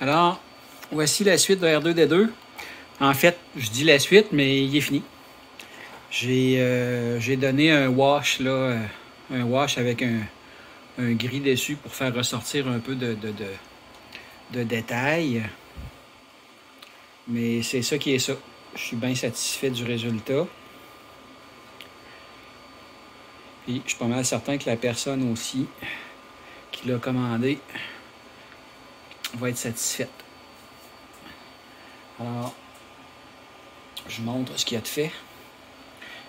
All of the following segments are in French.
Alors, voici la suite de R2D2. En fait, je dis la suite, mais il est fini. J'ai donné un wash, là, un wash avec un gris dessus pour faire ressortir un peu de détails. Mais c'est ça qui est ça. Je suis bien satisfait du résultat. Puis, je suis pas mal certain que la personne aussi qui l'a commandé va être satisfaite. Alors, je montre ce qu'il y a de fait.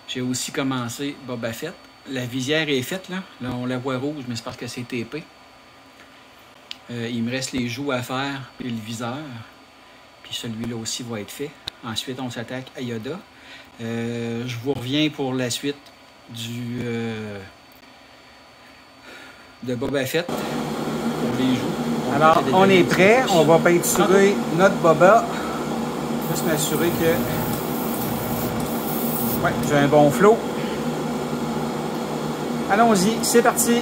J'ai aussi commencé Boba Fett. La visière est faite, là. Là, on la voit rouge, mais c'est parce que c'est TP. Il me reste les joues à faire et le viseur. Puis celui-là aussi va être fait. Ensuite, on s'attaque à Yoda. Je vous reviens pour la suite de Boba Fett pour les joues. Alors, on est prêt. On va peinturer notre Boba. Juste m'assurer que j'ai un bon flow. Allons-y, c'est parti.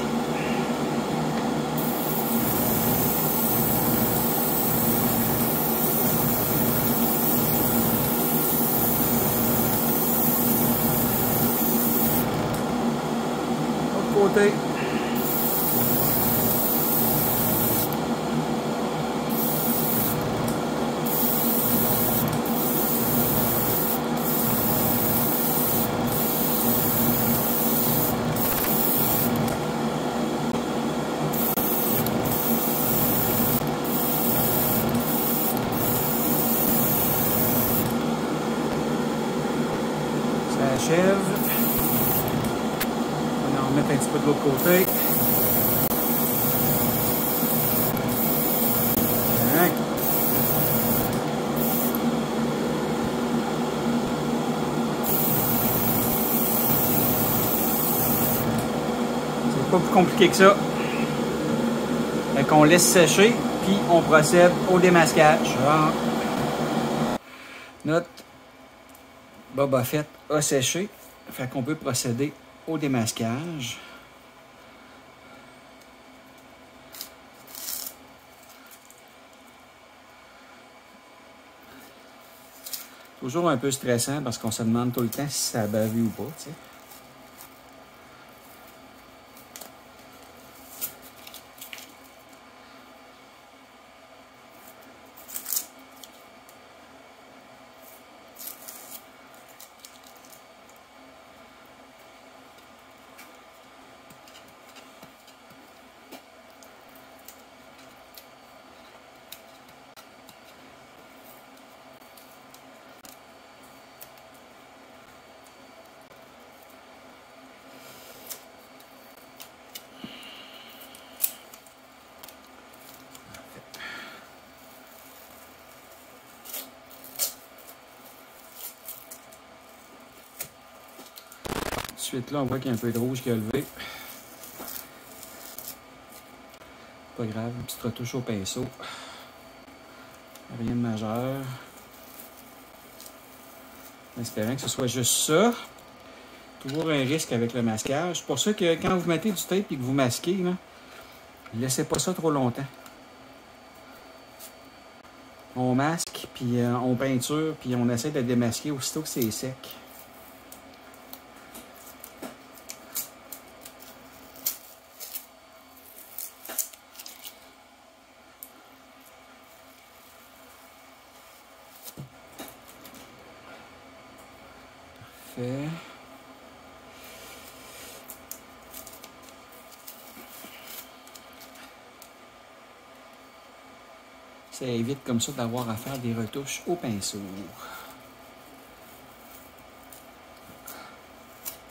Autre côté. Achève. On va en remettre un petit peu de l'autre côté. Hein? C'est pas plus compliqué que ça. Fait qu'on laisse sécher, puis on procède au démasquage. Notre Boba Fett a séché, fait qu'on peut procéder au démasquage. Toujours un peu stressant parce qu'on se demande tout le temps si ça a bavé ou pas, tu sais. Ensuite, là, on voit qu'il y a un peu de rouge qui a levé. Pas grave, une petite retouche au pinceau. Rien de majeur. En espérant que ce soit juste ça. Toujours un risque avec le masquage. C'est pour ça que quand vous mettez du tape et que vous masquez, là, laissez pas ça trop longtemps. On masque, puis on peinture, puis on essaie de démasquer aussitôt que c'est sec. Parfait. Ça évite comme ça d'avoir à faire des retouches au pinceau.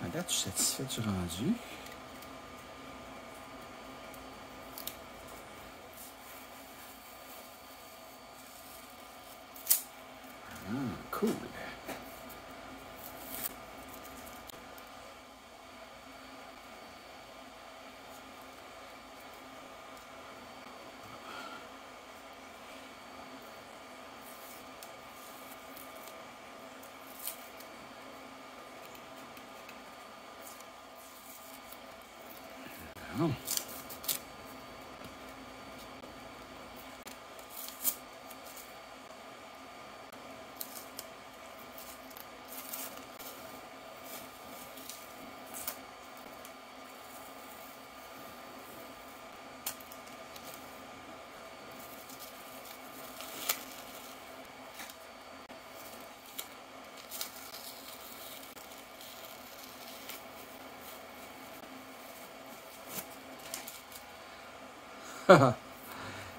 À date, je suis satisfait du rendu. Ah, cool.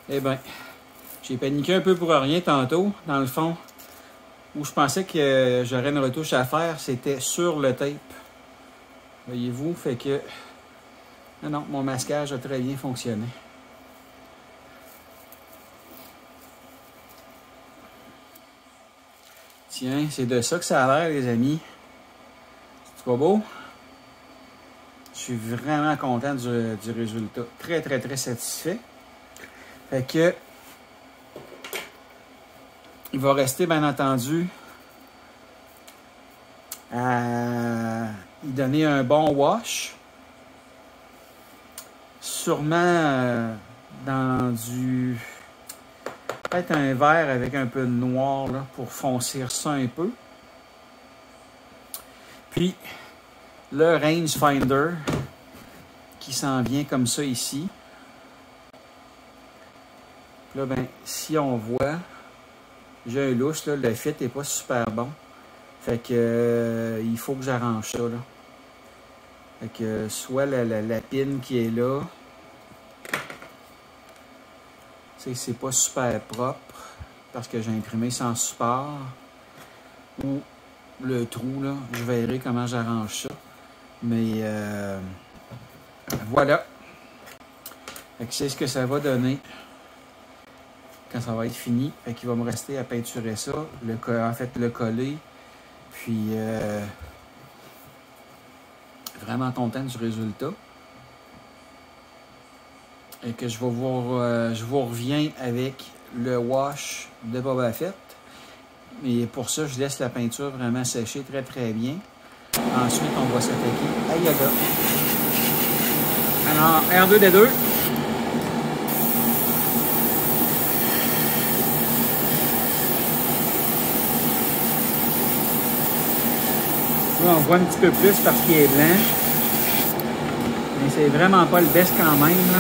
Eh bien, j'ai paniqué un peu pour rien tantôt. Dans le fond, où je pensais que j'aurais une retouche à faire, c'était sur le tape. Voyez-vous, fait que... Non, mon masquage a très bien fonctionné. Tiens, c'est de ça que ça a l'air, les amis. C'est pas beau? Je suis vraiment content du résultat. Très, très, très satisfait. Fait que... Il va rester, bien entendu, à y donner un bon wash. Sûrement dans du... Peut-être un vert avec un peu de noir là, pour foncir ça un peu. Puis, le rangefinder qui s'en vient comme ça ici. Là, ben, si on voit, j'ai un louche, là, le fit n'est pas super bon. Fait que il faut que j'arrange ça. Là. Fait que soit la pine qui est là, c'est pas super propre parce que j'ai imprimé sans support. Ou le trou, là, je verrai comment j'arrange ça. Mais voilà. Fait que c'est ce que ça va donner quand ça va être fini. Fait qu'il va me rester à peinturer ça, en fait le coller. Puis vraiment content du résultat. Et que je vous reviens avec le wash de Boba Fett. Et pour ça, je laisse la peinture vraiment sécher très très bien. Ensuite, on va s'attaquer à Yaga. Alors, R2D2. Là, on voit un petit peu plus parce qu'il est blanc. Mais c'est vraiment pas le best quand même, là.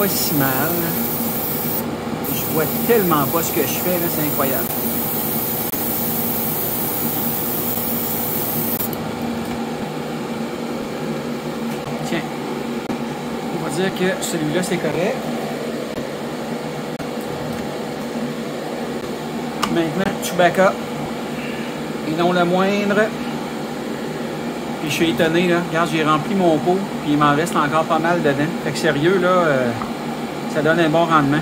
pas si mal. Je vois tellement pas ce que je fais, là, c'est incroyable. Tiens, on va dire que celui-là, c'est correct. Maintenant, Chewbacca, et non le moindre. Puis je suis étonné, là. Regarde, j'ai rempli mon pot, puis il m'en reste encore pas mal dedans. Fait que sérieux, là, ça donne un bon rendement.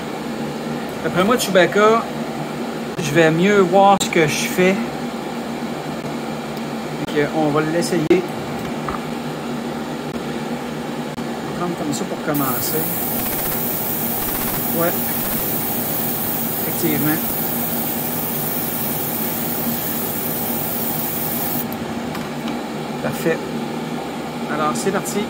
Après moi, Chewbacca, je vais mieux voir ce que je fais. Fait on va l'essayer. On va prendre comme ça pour commencer. Ouais. Effectivement. Parfait. Alors, c'est parti.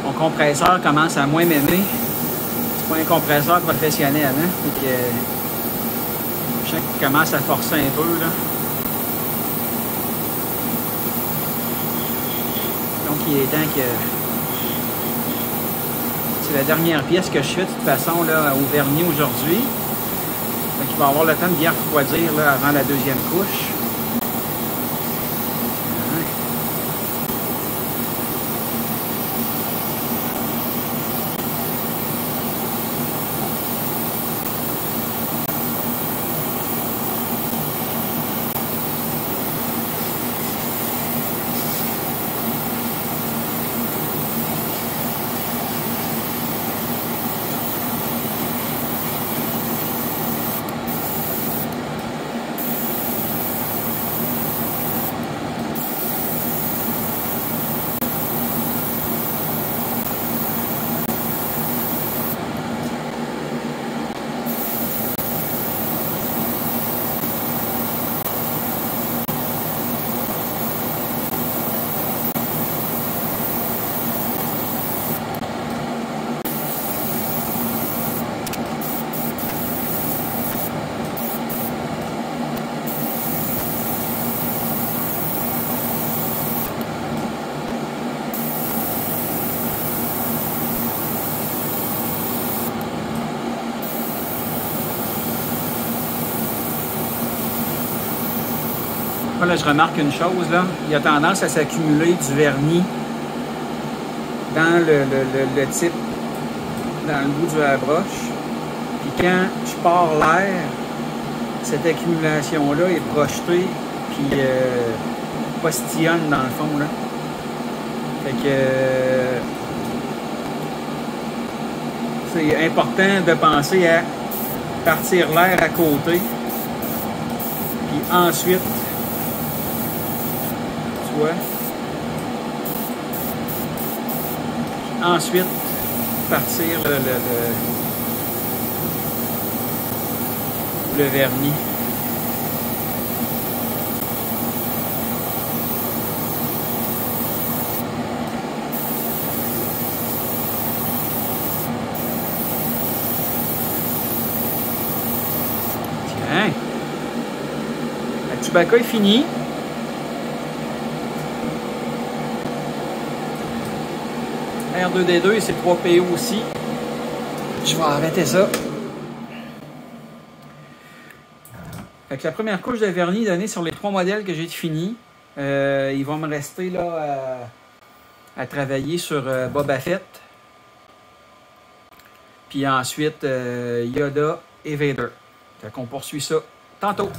Mon compresseur commence à moins m'aimer. C'est pas un compresseur professionnel, hein? Fait que, je sens qu'il commence à forcer un peu, là. Donc, il est temps que... C'est la dernière pièce que je fais, de toute façon, là, au vernis aujourd'hui. Fait qu'il va avoir le temps de bien refroidir, là, avant la deuxième couche. Là, je remarque une chose, là. Il y a tendance à s'accumuler du vernis dans le type, dans le bout du hairbrush. Puis quand je pars l'air, cette accumulation-là est projetée, puis postillonne dans le fond, là. Fait que c'est important de penser à partir l'air à côté, puis ensuite, ensuite partir le vernis. Tiens, le Chewbacca est fini. R2D2 et c'est 3PO aussi. Je vais arrêter ça. Fait que la première couche de vernis donnée sur les 3 modèles que j'ai fini. Il va me rester là à travailler sur Boba Fett. Puis ensuite Yoda et Vader. Fait qu'on poursuit ça tantôt.